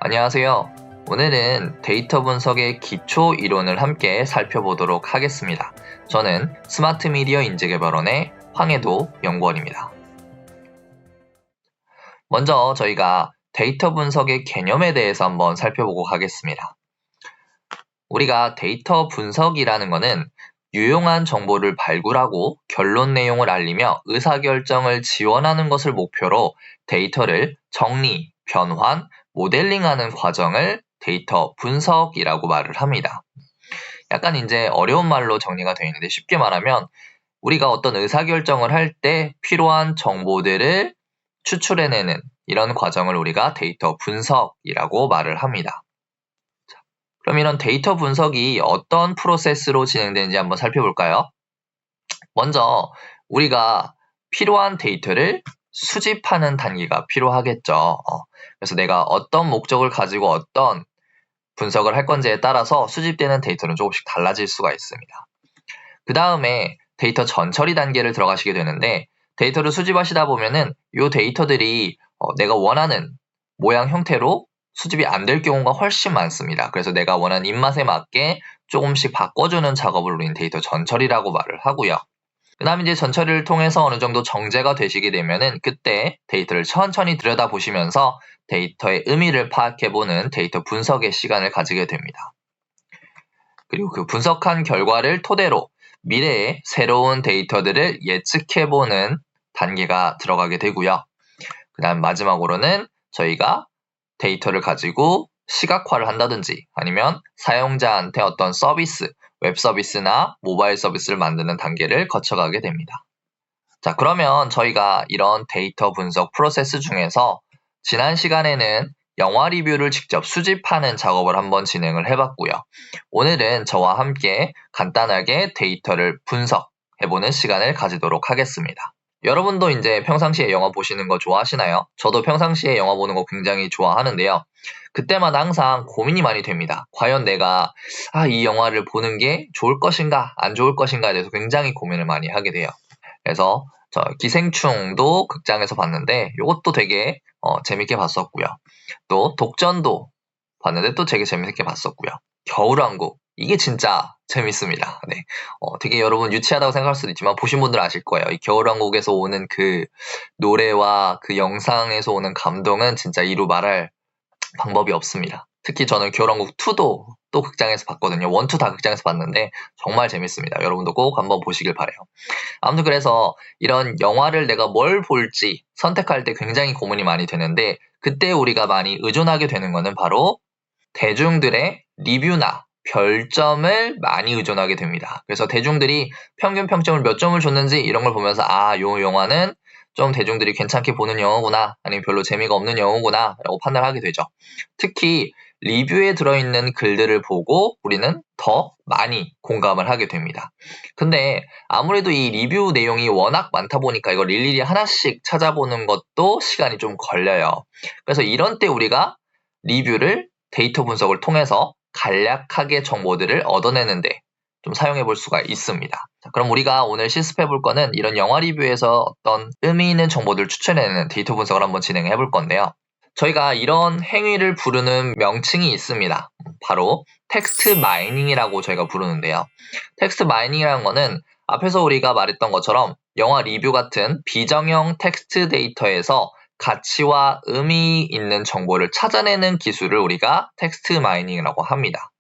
안녕하세요. 오늘은 데이터 분석의 기초 이론을 함께 살펴보도록 하겠습니다. 저는 스마트 미디어 인재개발원의 황해도 연구원입니다. 먼저 저희가 데이터 분석의 개념에 대해서 한번 살펴보고 가겠습니다. 우리가 데이터 분석이라는 것은 유용한 정보를 발굴하고 결론 내용을 알리며 의사결정을 지원하는 것을 목표로 데이터를 정리, 변환, 모델링하는 과정을 데이터 분석이라고 말을 합니다. 약간 이제 어려운 말로 정리가 되어 있는데 쉽게 말하면 우리가 어떤 의사결정을 할 때 필요한 정보들을 추출해내는 이런 과정을 우리가 데이터 분석이라고 말을 합니다. 그럼 이런 데이터 분석이 어떤 프로세스로 진행되는지 한번 살펴볼까요? 먼저 우리가 필요한 데이터를 수집하는 단계가 필요하겠죠. 그래서 내가 어떤 목적을 가지고 어떤 분석을 할 건지에 따라서 수집되는 데이터는 조금씩 달라질 수가 있습니다. 그 다음에 데이터 전처리 단계를 들어가시게 되는데 데이터를 수집하시다 보면은 이 데이터들이 내가 원하는 모양 형태로 수집이 안 될 경우가 훨씬 많습니다. 그래서 내가 원하는 입맛에 맞게 조금씩 바꿔주는 작업을 우리는 데이터 전처리라고 말을 하고요. 그 다음에 이제 전처리를 통해서 어느 정도 정제가 되시게 되면은 그때 데이터를 천천히 들여다보시면서 데이터의 의미를 파악해보는 데이터 분석의 시간을 가지게 됩니다. 그리고 그 분석한 결과를 토대로 미래의 새로운 데이터들을 예측해보는 단계가 들어가게 되고요. 그 다음 마지막으로는 저희가 데이터를 가지고 시각화를 한다든지 아니면 사용자한테 어떤 서비스, 웹 서비스나 모바일 서비스를 만드는 단계를 거쳐가게 됩니다. 자, 그러면 저희가 이런 데이터 분석 프로세스 중에서 지난 시간에는 영화 리뷰를 직접 수집하는 작업을 한번 진행을 해봤고요. 오늘은 저와 함께 간단하게 데이터를 분석해보는 시간을 가지도록 하겠습니다. 여러분도 이제 평상시에 영화 보시는 거 좋아하시나요? 저도 평상시에 영화 보는 거 굉장히 좋아하는데요. 그때마다 항상 고민이 많이 됩니다. 과연 내가 이 영화를 보는 게 좋을 것인가 안 좋을 것인가에 대해서 굉장히 고민을 많이 하게 돼요. 그래서 저 기생충도 극장에서 봤는데 이것도 되게 재밌게 봤었고요. 또 독전도 봤는데 또 되게 재밌게 봤었고요. 겨울왕국 이게 진짜 재밌습니다. 네. 되게 여러분 유치하다고 생각할 수도 있지만 보신 분들은 아실 거예요. 이 겨울왕국에서 오는 그 노래와 그 영상에서 오는 감동은 진짜 이루 말할 방법이 없습니다. 특히 저는 겨울왕국 2도 또 극장에서 봤거든요. 1, 2 다 극장에서 봤는데 정말 재밌습니다. 여러분도 꼭 한번 보시길 바라요. 아무튼 그래서 이런 영화를 내가 뭘 볼지 선택할 때 굉장히 고민이 많이 되는데 그때 우리가 많이 의존하게 되는 거는 바로 대중들의 리뷰나 별점을 많이 의존하게 됩니다. 그래서 대중들이 평균 평점을 몇 점을 줬는지 이런 걸 보면서 요 영화는 좀 대중들이 괜찮게 보는 영화구나 아니면 별로 재미가 없는 영화구나 라고 판단하게 되죠. 특히 리뷰에 들어있는 글들을 보고 우리는 더 많이 공감을 하게 됩니다. 근데 아무래도 이 리뷰 내용이 워낙 많다 보니까 이걸 일일이 하나씩 찾아보는 것도 시간이 좀 걸려요. 그래서 이런 때 우리가 리뷰를 데이터 분석을 통해서 간략하게 정보들을 얻어내는데 좀 사용해 볼 수가 있습니다. 자, 그럼 우리가 오늘 실습해 볼 거는 이런 영화 리뷰에서 어떤 의미 있는 정보들을 추천해내는 데이터 분석을 한번 진행해 볼 건데요. 저희가 이런 행위를 부르는 명칭이 있습니다. 바로 텍스트 마이닝이라고 저희가 부르는데요. 텍스트 마이닝이라는 거는 앞에서 우리가 말했던 것처럼 영화 리뷰 같은 비정형 텍스트 데이터에서 가치와 의미 있는 정보를 찾아내는 기술을 우리가 텍스트 마이닝이라고 합니다.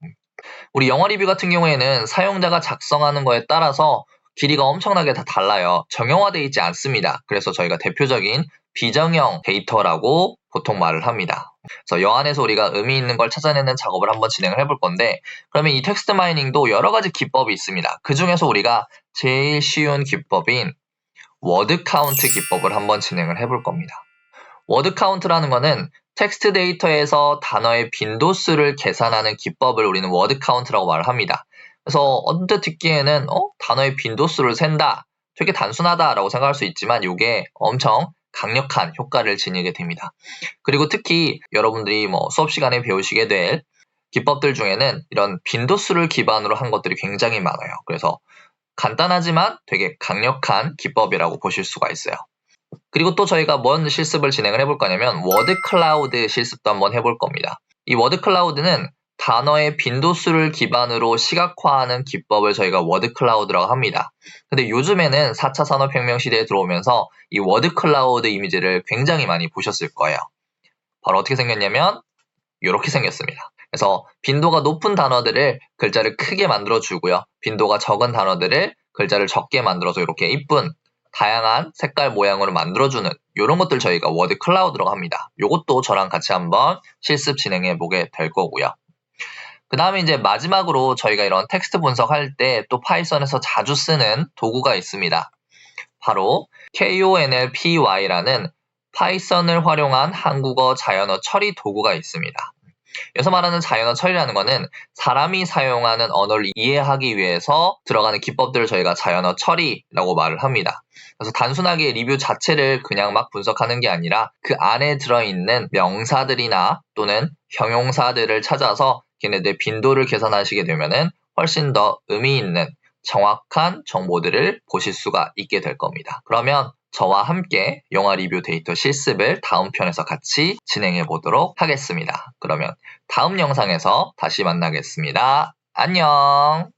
우리 영화 리뷰 같은 경우에는 사용자가 작성하는 거에 따라서 길이가 엄청나게 다 달라요. 정형화되어 있지 않습니다. 그래서 저희가 대표적인 비정형 데이터라고 보통 말을 합니다. 그래서 여안에서 우리가 의미 있는 걸 찾아내는 작업을 한번 진행을 해볼 건데 그러면 이 텍스트 마이닝도 여러 가지 기법이 있습니다. 그 중에서 우리가 제일 쉬운 기법인 워드 카운트 기법을 한번 진행을 해볼 겁니다. 워드 카운트라는 거는 텍스트 데이터에서 단어의 빈도수를 계산하는 기법을 우리는 워드 카운트라고 말을 합니다. 그래서 언뜻 듣기에는 단어의 빈도수를 센다, 되게 단순하다라고 생각할 수 있지만 이게 엄청 강력한 효과를 지니게 됩니다. 그리고 특히 여러분들이 수업 시간에 배우시게 될 기법들 중에는 이런 빈도수를 기반으로 한 것들이 굉장히 많아요. 그래서 간단하지만 되게 강력한 기법이라고 보실 수가 있어요. 그리고 또 저희가 뭔 실습을 진행을 해볼 거냐면 워드 클라우드 실습도 한번 해볼 겁니다. 이 워드 클라우드는 단어의 빈도수를 기반으로 시각화하는 기법을 저희가 워드 클라우드라고 합니다. 근데 요즘에는 4차 산업혁명 시대에 들어오면서 이 워드 클라우드 이미지를 굉장히 많이 보셨을 거예요. 바로 어떻게 생겼냐면 이렇게 생겼습니다. 그래서 빈도가 높은 단어들을 글자를 크게 만들어주고요. 빈도가 적은 단어들을 글자를 적게 만들어서 이렇게 이쁜 다양한 색깔 모양으로 만들어주는 이런 것들 저희가 워드 클라우드라고 합니다. 이것도 저랑 같이 한번 실습 진행해 보게 될 거고요. 그 다음에 이제 마지막으로 저희가 이런 텍스트 분석할 때 또 파이썬에서 자주 쓰는 도구가 있습니다. 바로 KONLPY라는 파이썬을 활용한 한국어 자연어 처리 도구가 있습니다. 여기서 말하는 자연어 처리라는 것은 사람이 사용하는 언어를 이해하기 위해서 들어가는 기법들을 저희가 자연어 처리라고 말을 합니다. 그래서 단순하게 리뷰 자체를 그냥 막 분석하는 게 아니라 그 안에 들어있는 명사들이나 또는 형용사들을 찾아서 걔네들 빈도를 계산하시게 되면은 훨씬 더 의미 있는 정확한 정보들을 보실 수가 있게 될 겁니다. 그러면 저와 함께 영화 리뷰 데이터 실습을 다음 편에서 같이 진행해 보도록 하겠습니다. 그러면 다음 영상에서 다시 만나겠습니다. 안녕!